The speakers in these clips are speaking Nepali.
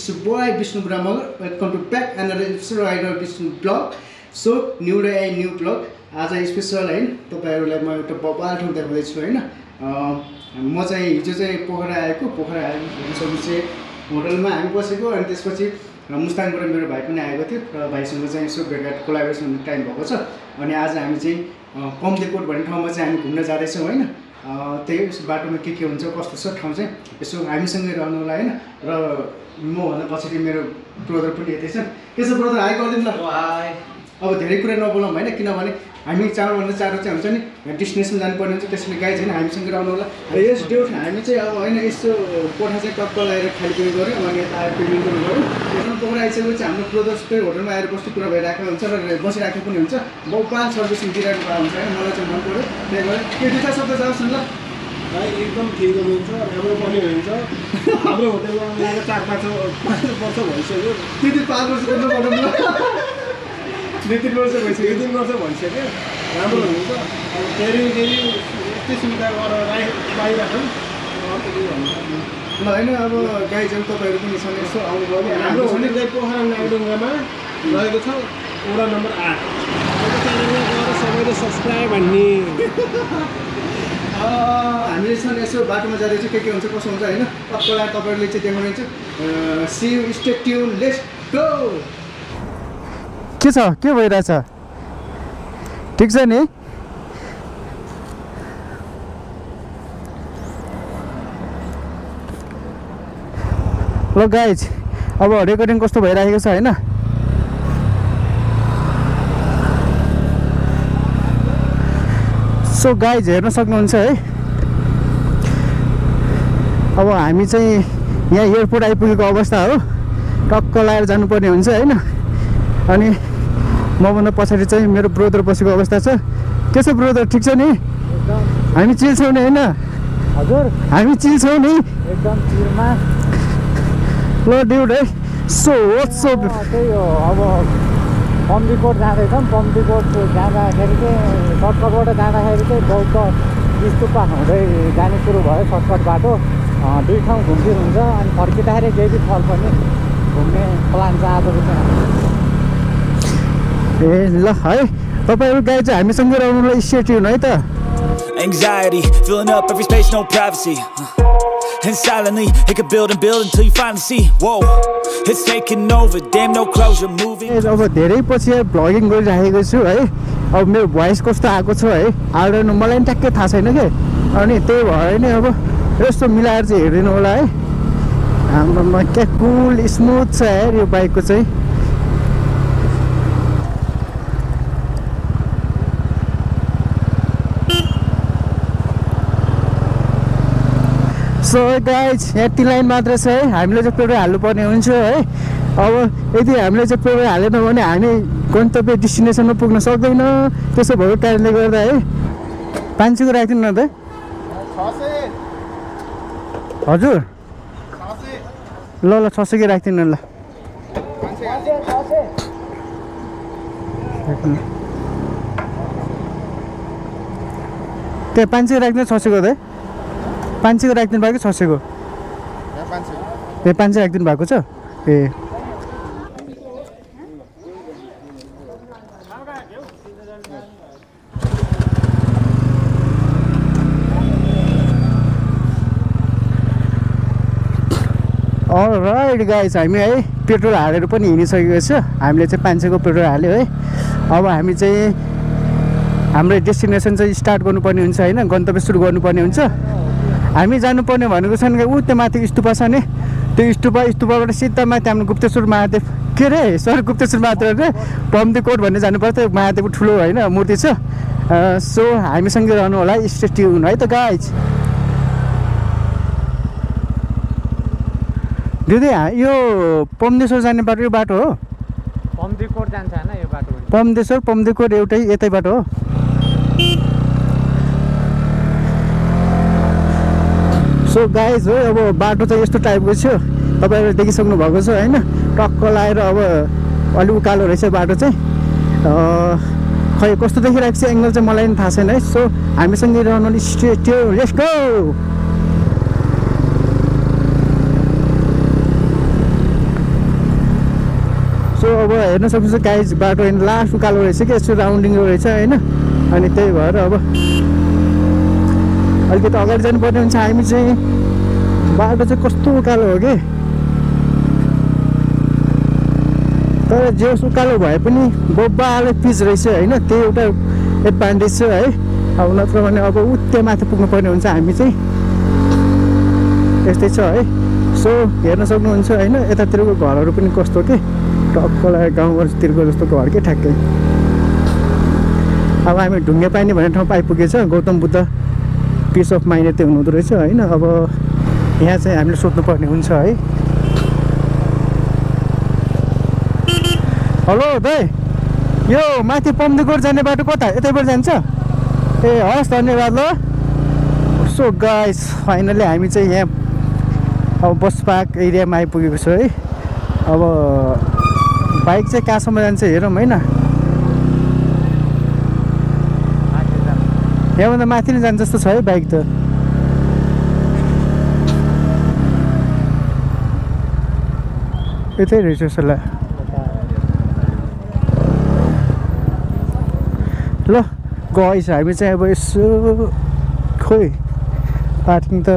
is your boy Vishnu Brahmagar. Welcome to back another episode of Vishnu Vlog. So new day new vlog. आज स्पेशल हैन तपाईहरुलाई म एउटा बबाल ठाउँ देखाउँदै छु हैन म चाहिँ हिजो चाहिँ पोखरा आएको चाहिँ होटलमा हामी बसेको अनि त्यसपछि मुस्ताङबाट मेरो भाइ पनि आएको थियो र भाइसँग चाहिँ यसो भेटघाट कोलाबोरेसन हुने टाइम भएको छ अनि आज हामी चाहिँ पम्देकोट भन्ने ठाउँमा चाहिँ हामी घुम्न जाँदै छौं हैन त्यही बाटोमा के हुन्छ कस्तो छ ठाउँ चाहिँ यसो हामीसँगै रहनु होला हैन र म भन्दा पछाडी मेरो ब्रदर पनि यतै छ त्यसो ब्रदर हाई गर्दिनु ल हाई अब धेरै कुरा नबोलौँ हैन किनभने हामी चाँडो चाहिँ हुन्छ नि डेस्टिनेसन जानुपर्ने हुन्छ त्यसैले गाइज हैन हामीसँग रहनु होला र यस डेट हामी चाहिँ अब हैन यसो कोठा चाहिँ टक्क लगाएर खाली गऱ्यौँ अनि यता आएर पेमेन्ट पनि गऱ्यौँ त्यसमा पोखरा आइसकेपछि हाम्रो ब्रदर्सकै होटलमा आएर बस्ने कुरा भइरहेको हुन्छ र बसिरहेको पनि हुन्छ बहुपाल सर्भिसिङ दिइरहेको भए हुन्छ हैन मलाई चाहिँ मन पर्यो त्यही भएर के दुईटा शब्द जाओस् न ल भाइ एकदम ठिक हुनुहुन्छ राम्रो पनि हुन्छ हाम्रो होटलमा आएर 4-5 वर्ष भइसक्यो त्यति 5 वर्ष गर्नु पर्दैन दुई-तीन वर्ष भइसक्यो राम्रो हुन्छ अब फेरि यस्तै सुविधा गरेर पाइराखौँ ल हैन अब गाइजहरु तपाईहरु पनि छन् यसो आउनुभयो हाम्रो होटल चाहिँ पोखरा नागडुङ्गामा रहेको छ वडा नम्बर 8 यो च्यानलमा गएर सबैले सब्स्क्राइब भन्ने हामीले छन् यसो बाटोमा जाँदै चाहिँ के हुन्छ कसो हुन्छ हैन तपाईलाई तपाईहरुले चाहिँ देखाउनुहुन्छ see you stay tune let's go के छ के भइरहेछ ठीक छ नि ल गाइज अब रेकर्डिङ कस्तो भइरहेको छ हैन सो गाइज हेर्न सक्नुहुन्छ है अब हामी चाहिँ यहाँ एयरपोर्ट आइपुगेको अवस्था हो टक्क लाएर जानुपर्ने हुन्छ हैन अनि मभन्दा पछाडि चाहिँ मेरो ब्रदर बसेको अवस्था छ के छ ब्रदर ठीक छ नि हामी चिल छौँ नि हैन हजुर हामी चिल छौँ नि एकदम चिलमा ल ड्युड है सो त्यही हो अब पम्दीकोट जाँदैछौँ पम्दीकोट जाँदाखेरि चाहिँ सर्टकटबाट जाँदाखेरि चाहिँ बौद्ध स्तूपा हुँदै जाने सुरु भयो सर्टकट बाटो दुई ठाउँ घुमफिर हुन्छ अनि फर्किँदाखेरि केही पनि फल पनि घुम्ने प्लान छ आजको चाहिँ ए ल है तपाईहरु गाइज चाहिँ हामीसँगै रहनुलाई स्टे ट्युन है त Anxiety, filling up every space, no privacy. And silently, it could build and build until you finally see. Whoa, it's taking over, damn no closure, moving. अब धेरै पछि भ्लगिङ गरिरहेको छु है अब मेरो भोइस कस्तो आएको छ है आउँदैन मलाई पनि ट्याक्कै थाहा छैन के अनि त्यही भएर नि अब यस्तो मिलाएर चाहिँ हेरिदिनु होला है हाम्रोमा क्या कुल स्मुथ छ यार यो बाइकको चाहिँ सो गाइज यति लाइन मात्र छ है हामीले चाहिँ पेट्रोल हाल्नुपर्ने हुन्छ है अब यदि हामीले चाहिँ पेट्रोल हालेन भने हामी गन्तव्य डेस्टिनेसनमा पुग्न सक्दैन त्यसो भएको कारणले गर्दा है 500 को राखिदिनु न त 600 हजुर 600 ल 600 को राखिदिनु ल त्यो 500 राख्नु 600 को त 500 को राखिदिनु भएको 600 को ए 500 राखिदिनु भएको छ ए अलराइट गाइज हामी है पेट्रोल हालेर पनि हिँडिसकेको छ हामीले चाहिँ 500 को पेट्रोल हाल्यो है अब हामी चाहिँ हाम्रो डेस्टिनेसन चाहिँ स्टार्ट गर्नुपर्ने हुन्छ हैन गन्तव्य सुरु गर्नुपर्ने हुन्छ हामी जानुपर्ने भनेको छ नि उ त्यो माथि स्तूपा छ नि त्यो स्तूपाबाट सिधा माथि हाम्रो गुप्तेश्वर महादेव के रे सर गुप्तेश्वर महादेव रे पम्दीकोट भन्ने जानुपर्छ त्यो महादेवको ठुलो हैन मूर्ति छ सो हामीसँगै रहनु होला स्टे ट्युन है त गाइज दिदी यो पम्देश्वर जाने बाटो यो बाटो हो पम्दीकोट जान्छ हैन यो बाटो पम्दीकोट एउटै यतै बाटो हो सो गाइज हो अब बाटो चाहिँ यस्तो टाइपको छ तपाईहरुले देखिसक्नु भएको छ हैन टक्क लाएर अब अलि उकालो रहेछ बाटो चाहिँ खै कस्तो देखिरहेको छ एंगल चाहिँ मलाई पनि थाहा छैन है सो हामीसँगै रहनु स्ट्रेट लेट्स गो सो अब हेर्न सक्नुहुन्छ गाइज बाटो लास्ट उकालो रहेछ कि यस्तो राउन्डिङ रहेछ होइन अनि त्यही भएर अब अलिकति अगाडि जानुपर्ने हुन्छ हामी चाहिँ बाटो चाहिँ कस्तो उकालो हो कि तर जे उकालो भए पनि बब्बाले पिच रहेछ होइन त्यही एउटा एडभान्टेज छ है अब नत्र भने अब उत्ते माथि पुग्नुपर्ने हुन्छ हामी चाहिँ यस्तै छ है सो हेर्न सक्नुहुन्छ होइन यतातिरको घरहरू पनि कस्तो के टक्कलाई गाउँघरतिरको जस्तो घर के ठ्याक्कै अब हामी ढुङ्गे पानी भन्ने ठाउँमा आइपुगेछ Gautam Buddha peace of mind यतै हुनुहुँदो रहेछ होइन अब यहाँ चाहिँ हामीले सोध्नुपर्ने हुन्छ है हेलो दाइ यो माथि पम्दीकोट जाने बाटो कता यतैबाट जान्छ ए हस् धन्यवाद ल सो गाइस फाइनली हामी चाहिँ यहाँ अब बस पार्क एरियामा आइपुगेको छ है अब बाइक चाहिँ कहाँसम्म जान्छ हेरौँ होइन यहाँभन्दा माथि नै जान्छ जस्तो छ है बाइक त यतै रहेछ सल्लाह ल गइस हामी चाहिँ अब यसो खोइ पार्किङ त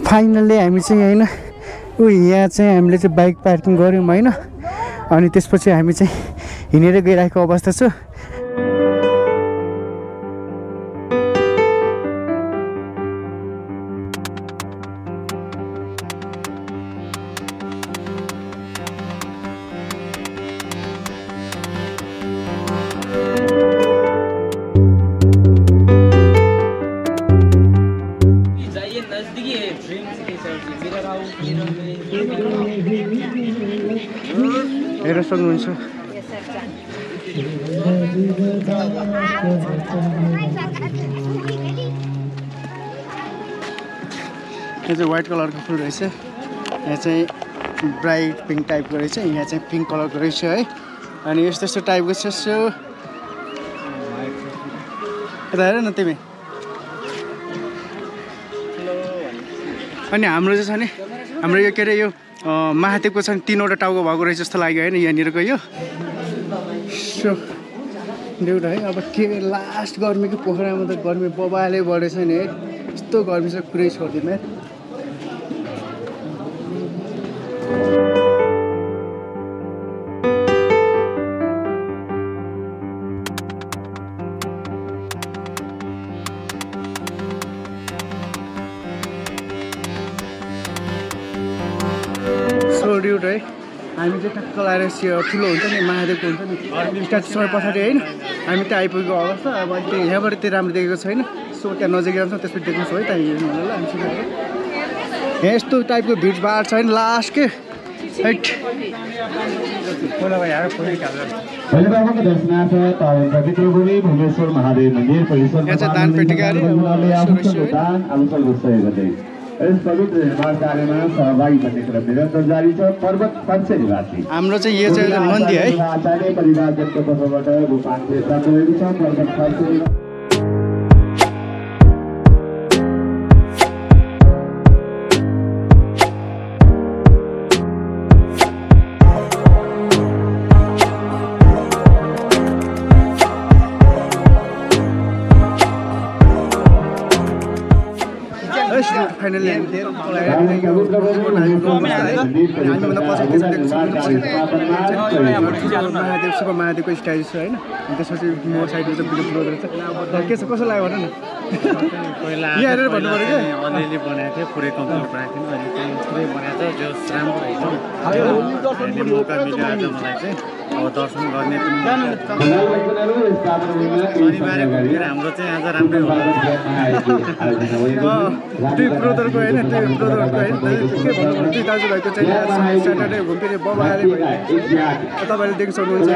फाइनल्ली हामी चाहिँ होइन यहाँ चाहिँ हामीले चाहिँ बाइक पार्किङ गऱ्यौँ होइन अनि त्यसपछि हामी चाहिँ हिँडेर गइरहेको अवस्था छ हेर्न सक्नुहुन्छ यो चाहिँ व्हाइट कलरको फुल रहेछ यहाँ चाहिँ ब्राइट पिङ्क टाइपको रहेछ यहाँ चाहिँ पिङ्क कलरको रहेछ है अनि यस्तो यस्तो टाइपको छ सो यता हेर न तिमी अनि हाम्रो चाहिँ छ नि हाम्रो यो के अरे यो महादेवको छ नि 3वटा टाउको भएको रहेछ जस्तो लाग्यो होइन यहाँनिरको यो सो एउटा है अब के लास्ट गर्मीको पोखरामा त गर्मी बबाले बढेछ नि है यस्तो गर्मी चाहिँ कुरै छोड्दिनँ है ड्युट है हामी चाहिँ टक्क लगाएर ठुलो हुन्छ नि महादेवको हुन्छ नि स्ट्याचुसँग पछाडि होइन हामी त्यहाँ आइपुगेको अवस्था अब अहिले यहाँबाट त्यही राम्रो देखेको छैन सो त्यहाँ नजिक जान्छ त्यसपछि देख्नुहोस् है त्यहाँ हेर्नु होला हामी यहाँ यस्तो टाइपको भिडभाड छ नि लास्ट के हाइट यहाँ चाहिँ दान पेटिकाहरू यस पवित्र निर्माण कार्यमा सहभागी बन्ने क्रम निरन्तर जारी छ। पर्वत पक्ष निवासी हाम्रो चाहिँ यो चाहिँ मन्दिर है आचार्य परिवारजनको तर्फबाट रूपान्तरण प्राप्त भएको छ। पर्वत पक्ष फाइनली महादेवको स्टाइल छ होइन त्यसपछि मोर साइडमा चाहिँ बिजो फ्लोर रहेछ के छ कसो लाग्यो भन न यहाँ हेरेर भन्नु पऱ्यो क्या अलिअलि बनाएको थियो पुरै कम्प्लिट बनाएको थिएन अहिले चाहिँ पुरै बनाएको छ जो राम्रो रहेछ मौका मिल्यो आज मलाई चाहिँ अब दर्शन गर्ने शनिबार घुमेर हाम्रो चाहिँ आज राम्रै होला दुई ब्रोदरको होइन दुई ब्रोदरको होइन के भन्नु दुई दाजुभाइको चाहिँ स्याटरडे घुमफिरे बबाले तपाईँले देख्न सक्नुहुन्छ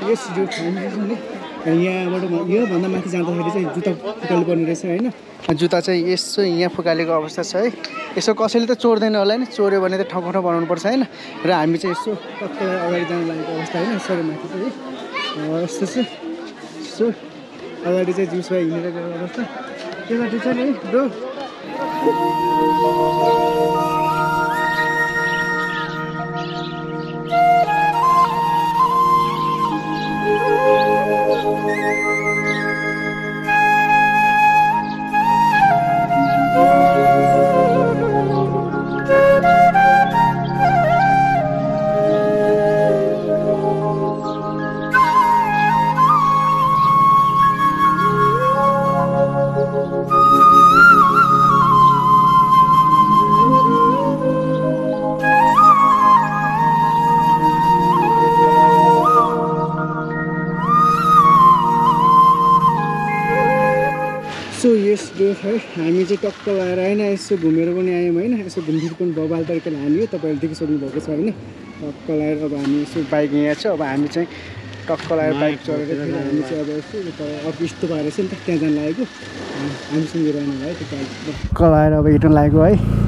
यस यहाँबाट योभन्दा माथि जाँदाखेरि चाहिँ जुत्ता फुकाल्नु पर्ने रहेछ होइन। जुत्ता चाहिँ यसो यहाँ फुकालेको अवस्था छ है। यसो कसैले त चोर्दैन होला नि, चोर्यो भने त ठाउँ ठाउँ बनाउनुपर्छ होइन। र हामी चाहिँ यसो टक्क अगाडि जानु लागेको अवस्था होइन। यसरी माथि चाहिँ यस्तो छ, यसो अगाडि चाहिँ जुस भाइ हिँडेर गएको अवस्था के बाटो छ नि ब्रो। सो यस डो है हामी चाहिँ टक्क लगाएर होइन यसो घुमेर पनि आयौँ होइन। यसो घुमफिर पनि बबाल तरिकाले हान्यो, तपाईँहरूले देखिसक्नु भएको छ होइन। टक्क लगाएर अब हामी यसो बाइक यहाँ छ, अब हामी चाहिँ टक्क लगाएर बाइक चढेर फेरि हामी चाहिँ अब यस्तो अब यस्तो भएर चाहिँ नि त त्यहाँ जानु लागेको हामीसँग रहनु भयो त्यो बाइक टक्क लगाएर अब हिँड्न लागेको है।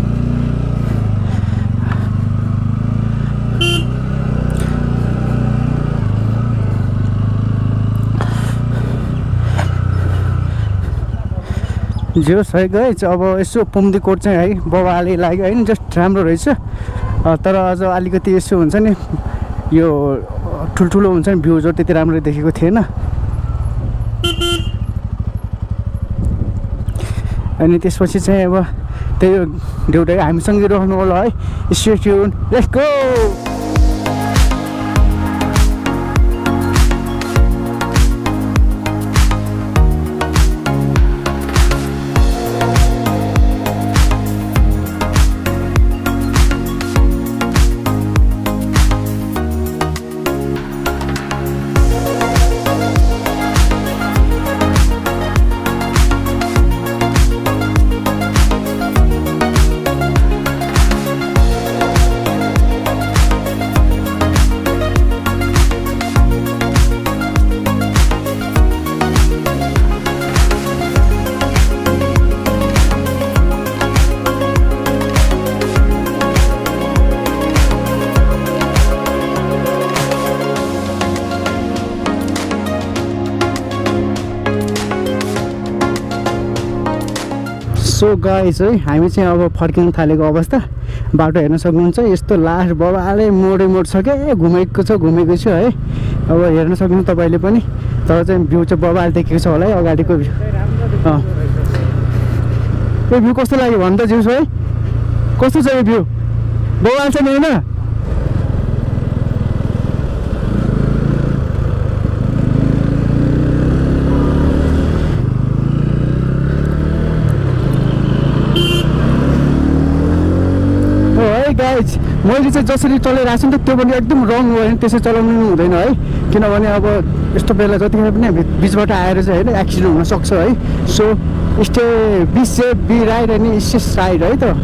जे है गाइज अब यसो पुम्दीकोट चाहिँ है बबाले लाग्यो होइन, जस्ट राम्रो रहेछ। तर अझ अलिकति यसो हुन्छ नि यो ठुल्ठुलो हुन्छ नि भ्यूजहरू त्यति राम्रो देखेको थिएन। अनि त्यसपछि चाहिँ अब त्यही हो देउटा हामीसँगै रहनु होला है। Stay tune, let's go. So guys है हामी चाहिँ अब फर्किन थालेको अवस्था। बाटो हेर्न सक्नुहुन्छ यस्तो लास्ट बबाले मोडै मोड छ क्या, घुमेको छु है। अब हेर्न सक्नुहुन्छ तपाईँले पनि, तर चाहिँ भ्यू चाहिँ बबाले देखेको छ होला है अगाडिको भ्यू। यो भ्यू कस्तो लाग्यो भन् त जिउस है, कस्तो छ यो भ्यू? बबाल छ नि होइन? गाइज मैले चाहिँ जसरी चलाइरहेको छु नि त त्यो पनि एकदम रङ हो होइन, त्यसरी चलाउनु हुँदैन है। किनभने अब यस्तो बेला जतिखेर पनि बिचबाट आएर चाहिँ होइन एक्सिडेन्ट हुनसक्छ है। So stay be safe, be ride अनि स्टे साइड है त।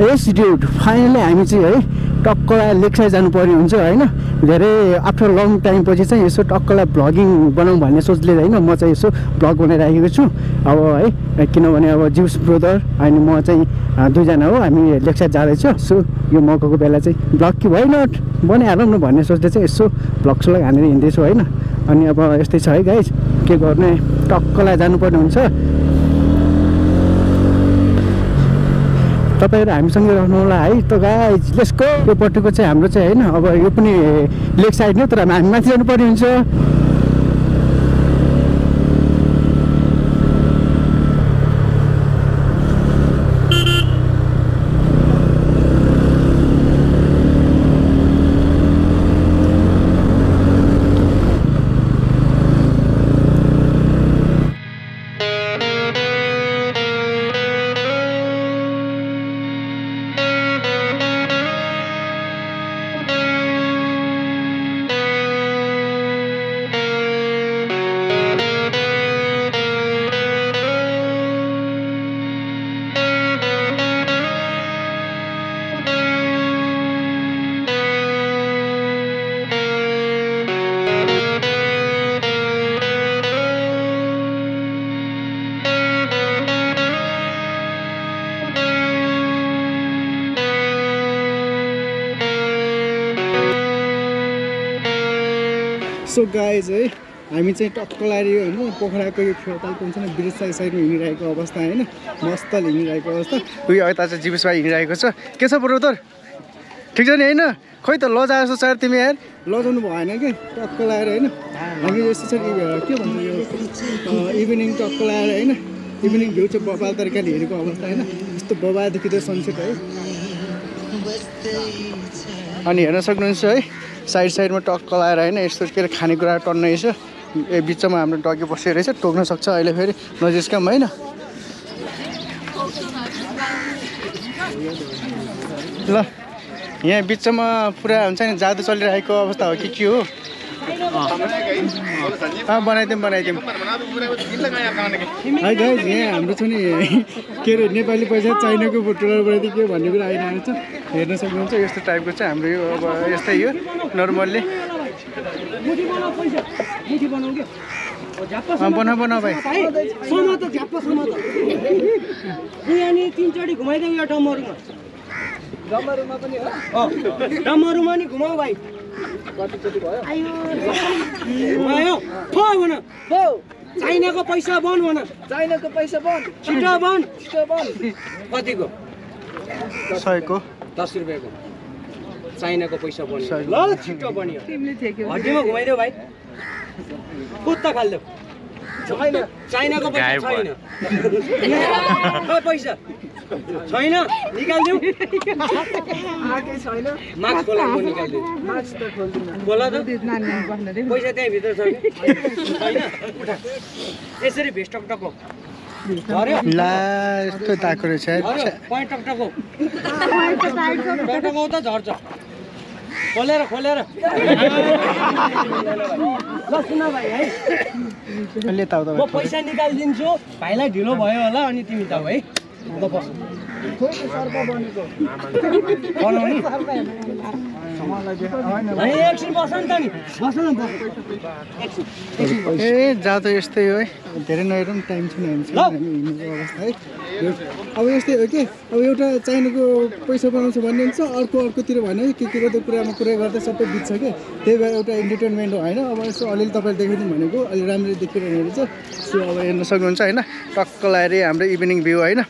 यस ड्युड फाइनली हामी चाहिँ है टक्कलाई लेकसाइड जानुपर्ने हुन्छ होइन। धेरै आफ्टर लङ टाइम पछि चाहिँ यसो टक्कलाई भ्लगिङ बनाऊँ भन्ने सोचले होइन म चाहिँ यसो भ्लग बनाइराखेको छु अब है। किनभने अब जिउस ब्रदर अनि म चाहिँ दुईजना हो, हामी लेकसाइड जाँदैछौँ। सो यो मौकाको बेला चाहिँ भ्लग कि वाइ नट बनाइहालौँ न भन्ने सोचले चाहिँ यसो भ्लग्सलाई हानेर हिँड्दैछु होइन। अनि अब यस्तै छ है गाइज, के गर्ने टक्कलाई जानुपर्ने हुन्छ। तपाईँहरू हामीसँगै रहनु होला है त गाइज, लेट्स गो। योपट्टिको चाहिँ हाम्रो चाहिँ होइन अब यो पनि लेक साइड नै, तर हामी माथि जानुपर्ने हुन्छ। सो गाइज है हामी चाहिँ टक्क लाएर होइन पोखराको यो फेउतालको हुन्छ नि ब्रिज साइडमा हिँडिरहेको अवस्था होइन मस्त हिँडिरहेको अवस्था उयो यता चाहिँ जीवेश भाइ हिँडिरहेको छ के छ ब्रो तोर ठिक छ नि होइन खोइ त लजाएको जस्तो छ तिमी यार लजाउनु भएन कि टक्क लाएर होइन हामी यस्तो छ के भन्छ यो इभिनिङ टक्क लाएर होइन इभिनिङ भ्यू चाहिँ बबाल तरिकाले हेरेको अवस्था होइन यस्तो बबाल देखिँदो सनसेट है अनि हेर्न सक्नुहुन्छ है साइडमा टक्क लाएर होइन यस्तो के अरे खानेकुरा टन्न रहेछ ए बिचमा हाम्रो डगी बसेको रहेछ टोक्न सक्छ अहिले फेरि नजिस्काम होइन ल यहाँ बिचमा पुरा हुन्छ नि जादु चलिरहेको अवस्था हो कि के हो बनाइदिउँ है गाइज यहाँ हाम्रो छ नि के अरे नेपाली पैसा चाइनाको डलरबाट के भन्ने कुरा आइरहेको छ हेर्न सक्नुहुन्छ यस्तो टाइपको चाहिँ हाम्रो यो अब यस्तै हो नर्मल्ली बना भाइ डम्बरुमा नि घुमाऊ भाइ चाइनाको पैसा बन्द भन चाइनाको पैसा बन्द छिटो बन्द कतिको 100 को 10 रुपियाँको चाइनाको पैसा बन्द ल छिटो बन्यो हड्डीमा घुमाइदेऊ भाइ कुत्ता खाल्देऊ छैन चाइनाको पैसा छैन पैसा छैन निकाल्देऊ मास्क खोला निकाल्देऊ खोला त पैसा त्यहीँभित्र छ छैन यसरी भेस्ट टकटक हो ला यस्तो ताको रहेछ पॉइन्ट टकटक हो टकटक हो त झर्छ खोलेर ल सुन भाइ है म पैसा निकालिदिन्छु भाइलाई ढिलो भयो होला अनि तिमी त है ए जा त यस्तै हो है धेरै नहेरौँ टाइम छैन हामी हिँडेको अवस्था है अब यस्तै हो कि अब एउटा चाइनाको पैसा बनाउँछ भन्ने हुन्छ अर्कोतिर भएन के त कुरामा कुरा गर्दा सबै बित्छ कि त्यही भएर एउटा इन्टरटेनमेन्ट हो होइन अब यसो अलिअलि तपाईँले देखाइदिउँ भनेको अलि राम्ररी देखिरहेको रहेछ सो अब हेर्न सक्नुहुन्छ होइन टक्क लाएर हाम्रो इभिनिङ भ्यू होइन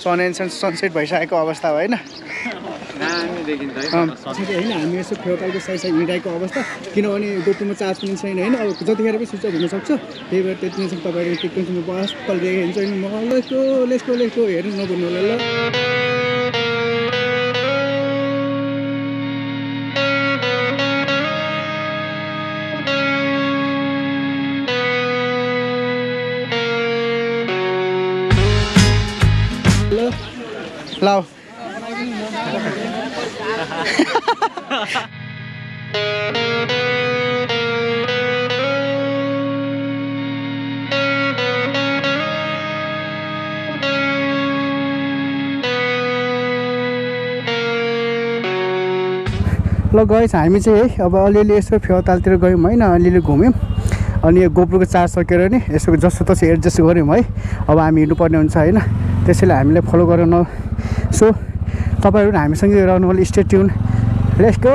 सन एन्ड सनसेट भइसकेको अवस्था हो होइन होइन हामी यसो फेउतालको साइड हिँडिरहेको अवस्था किनभने गोप्रोमा चार्ज पनि छैन होइन अब जतिखेर पनि स्विच अफ हुनसक्छ त्यही भएर त्यति नै तपाईँहरू टिकटमा बस पल्टिरहेको हुन्छ म लेसको हेर्नु नभन्नु होला ल ल गएछ हामी चाहिँ है अब अलिअलि यसो फेउतालतिर गयौँ होइन अलिअलि घुम्यौँ अनि यो गोप्रोको चार्ज सकेर नि यसो जस्तो तसो एडजस्ट गऱ्यौँ है अब हामी हिँड्नुपर्ने हुन्छ होइन त्यसैले हामीलाई फलो गरेर सो तपाईँहरू हामीसँगै रहनु होला स्टे ट्युन लेट्स गो